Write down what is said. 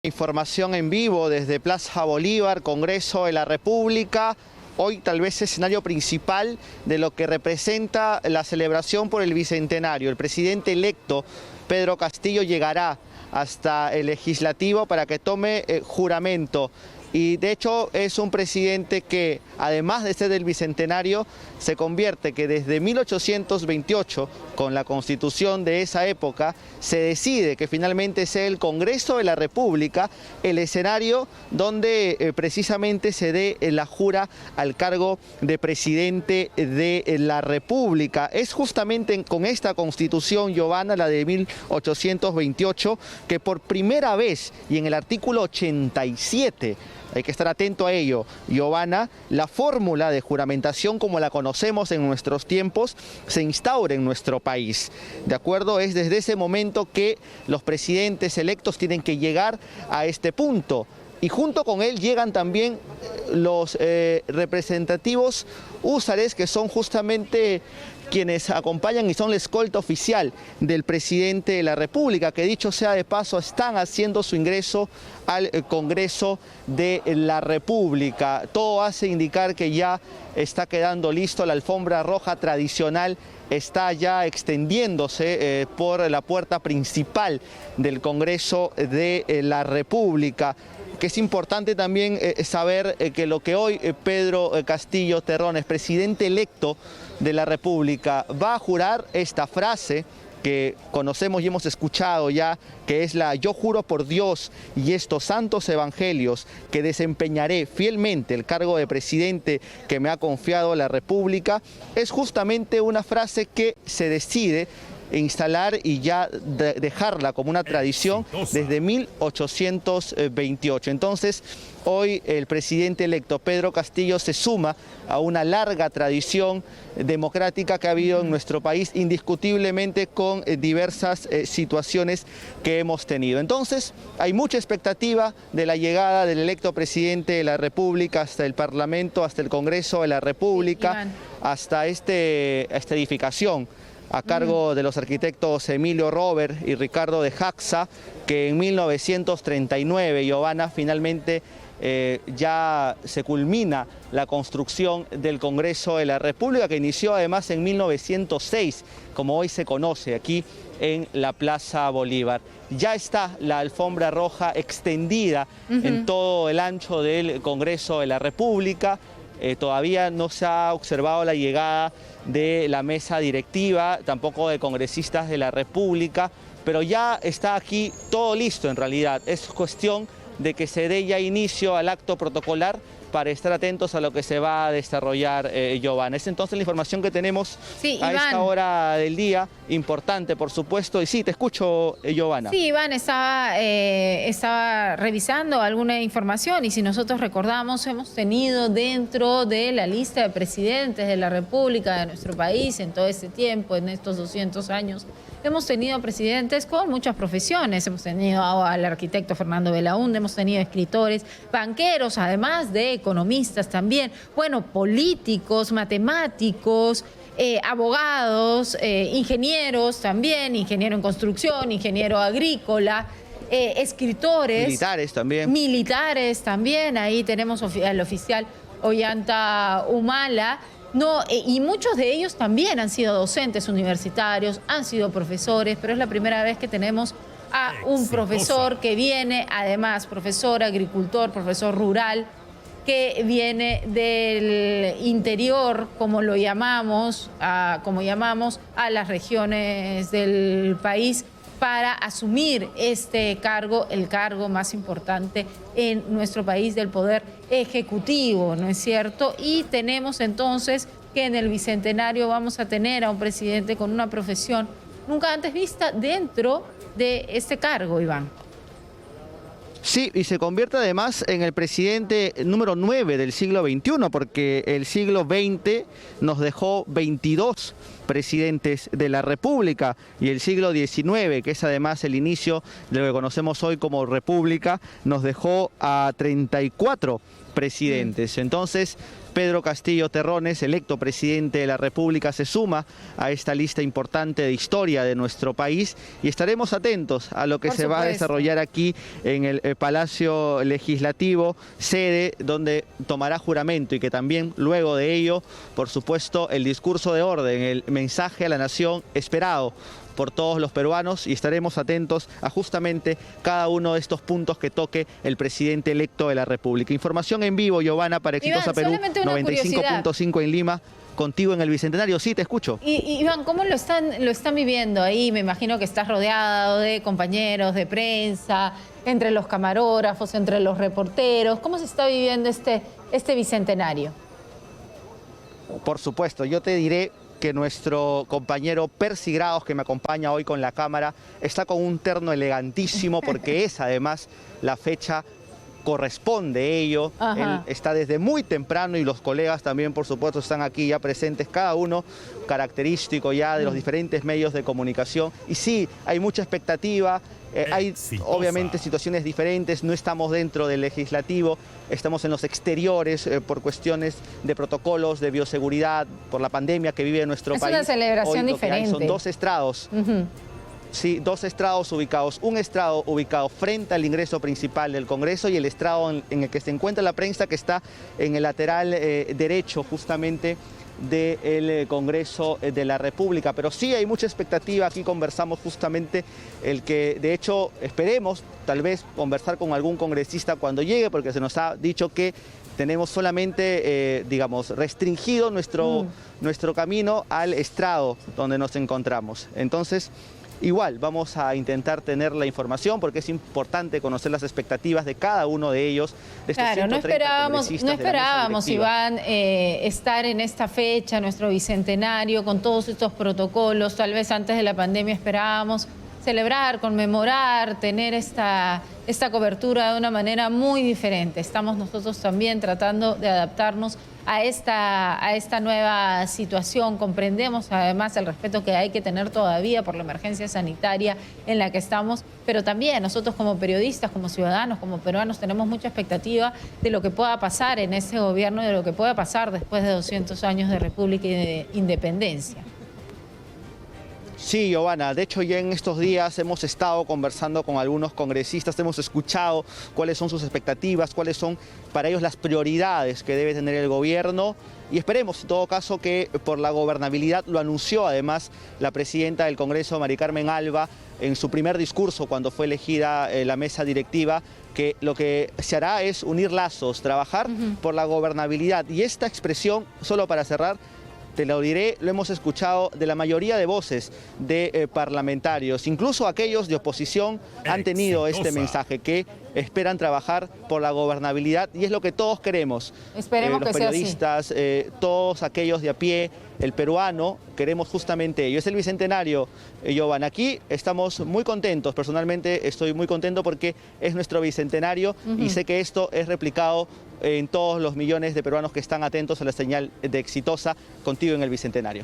Información en vivo desde Plaza Bolívar, Congreso de la República. Hoy tal vez escenario principal de lo que representa la celebración por el Bicentenario. El presidente electo, Pedro Castillo, llegará hasta el Legislativo para que tome juramento. Y de hecho es un presidente que, además de ser del Bicentenario, se convierte que desde 1828, con la Constitución de esa época, se decide que finalmente sea el Congreso de la República el escenario donde precisamente se dé la jura al cargo de presidente de la República. Es justamente con esta Constitución, Giovanna, la de 1828, que por primera vez, y en el artículo 87, hay que estar atento a ello, Giovanna, la fórmula de juramentación como la conocemos en nuestros tiempos se instaura en nuestro país. ¿De acuerdo? Es desde ese momento que los presidentes electos tienen que llegar a este punto. Y junto con él llegan también los representativos húsares, que son justamente quienes acompañan y son la escolta oficial del presidente de la República, que dicho sea de paso están haciendo su ingreso al Congreso de la República. Todo hace indicar que ya está quedando listo, la alfombra roja tradicional está ya extendiéndose por la puerta principal del Congreso de la República. Que es importante también saber que lo que hoy Pedro Castillo Terrones, presidente electo de la República, va a jurar esta frase que conocemos y hemos escuchado ya, que es la "yo juro por Dios y estos santos evangelios que desempeñaré fielmente el cargo de presidente que me ha confiado la República", es justamente una frase que se decide instalar y ya dejarla como una tradición desde 1828. Entonces, hoy el presidente electo Pedro Castillo se suma a una larga tradición democrática que ha habido en nuestro país, indiscutiblemente con diversas situaciones que hemos tenido. Entonces, hay mucha expectativa de la llegada del electo presidente de la República hasta el Parlamento, hasta el Congreso de la República, hasta esta edificación a cargo de los arquitectos Emilio Robert y Ricardo de Jaxa, que en 1939, Giovanna, finalmente ya se culmina la construcción del Congreso de la República, que inició además en 1906, como hoy se conoce aquí en la Plaza Bolívar. Ya está la alfombra roja extendida en todo el ancho del Congreso de la República. Todavía no se ha observado la llegada de la mesa directiva, tampoco de congresistas de la República, pero ya está aquí todo listo en realidad. Es cuestión de que se dé ya inicio al acto protocolar para estar atentos a lo que se va a desarrollar, Giovanna. Es entonces la información que tenemos a esta hora del día, importante por supuesto. Y sí, te escucho, Giovanna. Sí, Iván, estaba revisando alguna información y si nosotros recordamos, hemos tenido dentro de la lista de presidentes de la República de nuestro país en todo este tiempo, en estos 200 años, hemos tenido presidentes con muchas profesiones. Hemos tenido al arquitecto Fernando Belaúnde, hemos tenido escritores, banqueros, además de economistas también, bueno, políticos, matemáticos, abogados, ingenieros también, ingeniero en construcción, ingeniero agrícola, escritores. Militares también, ahí tenemos al oficial Ollanta Humala. No, y muchos de ellos también han sido docentes universitarios, han sido profesores, pero es la primera vez que tenemos a un profesor que viene, además, profesor agricultor, profesor rural, que viene del interior, como llamamos a las regiones del país, para asumir este cargo, el cargo más importante en nuestro país del Poder Ejecutivo, ¿no es cierto? Y tenemos entonces que en el Bicentenario vamos a tener a un presidente con una profesión nunca antes vista dentro de este cargo, Iván. Sí, y se convierte además en el presidente número 9 del siglo XXI, porque el siglo XX nos dejó 22 presidentes de la República y el siglo XIX, que es además el inicio de lo que conocemos hoy como República, nos dejó a 34 presidentes. Entonces, Pedro Castillo Terrones, electo presidente de la República, se suma a esta lista importante de historia de nuestro país y estaremos atentos a lo que se va a desarrollar aquí en el Palacio Legislativo, sede donde tomará juramento y que también luego de ello, por supuesto, el discurso de orden, el mensaje a la nación esperado por todos los peruanos, y estaremos atentos a justamente cada uno de estos puntos que toque el presidente electo de la República. Información en vivo, Giovanna, para Exitosa Perú, 95.5 en Lima, contigo en el Bicentenario. Sí, te escucho. Iván, ¿cómo lo están viviendo ahí? Me imagino que estás rodeado de compañeros de prensa, entre los camarógrafos, entre los reporteros. ¿Cómo se está viviendo este Bicentenario? Por supuesto, yo te diré que nuestro compañero Percy Grados, que me acompaña hoy con la cámara, está con un terno elegantísimo porque es además la fecha corresponde ello. Él está desde muy temprano y los colegas también, por supuesto, están aquí ya presentes, cada uno característico ya de los diferentes medios de comunicación. Y sí, hay mucha expectativa. Hay obviamente situaciones diferentes, no estamos dentro del legislativo, estamos en los exteriores por cuestiones de protocolos, de bioseguridad, por la pandemia que vive nuestro país. Es una celebración diferente. Son dos estrados. Sí, dos estrados ubicados. Un estrado ubicado frente al ingreso principal del Congreso y el estrado en el que se encuentra la prensa, que está en el lateral derecho justamente del Congreso de la República. Pero sí hay mucha expectativa, aquí conversamos justamente el que de hecho esperemos tal vez conversar con algún congresista cuando llegue, porque se nos ha dicho que tenemos solamente, digamos, restringido nuestro camino al estrado donde nos encontramos. Entonces, igual vamos a intentar tener la información porque es importante conocer las expectativas de cada uno de ellos. De estos claro, no esperábamos, Iván, estar en esta fecha, nuestro Bicentenario, con todos estos protocolos. Tal vez antes de la pandemia esperábamos celebrar, conmemorar, tener esta cobertura de una manera muy diferente. Estamos nosotros también tratando de adaptarnos a esta nueva situación. Comprendemos además el respeto que hay que tener todavía por la emergencia sanitaria en la que estamos, pero también nosotros como periodistas, como ciudadanos, como peruanos, tenemos mucha expectativa de lo que pueda pasar en ese gobierno y de lo que pueda pasar después de 200 años de República y de independencia. Sí, Giovanna, de hecho ya en estos días hemos estado conversando con algunos congresistas, hemos escuchado cuáles son sus expectativas, cuáles son para ellos las prioridades que debe tener el gobierno y esperemos en todo caso que por la gobernabilidad, lo anunció además la presidenta del Congreso, Mari Carmen Alba, en su primer discurso cuando fue elegida la mesa directiva, que lo que se hará es unir lazos, trabajar por la gobernabilidad. Y esta expresión, solo para cerrar, te lo diré, lo hemos escuchado de la mayoría de voces de parlamentarios, incluso aquellos de oposición han tenido este mensaje, que esperan trabajar por la gobernabilidad y es lo que todos queremos. Esperemos los que periodistas, sea así. Todos aquellos de a pie, el peruano, queremos justamente ello. Es el Bicentenario, Giovanna. Aquí estamos muy contentos, personalmente estoy muy contento porque es nuestro Bicentenario y sé que esto es replicado en todos los millones de peruanos que están atentos a la señal de Exitosa contigo en el Bicentenario.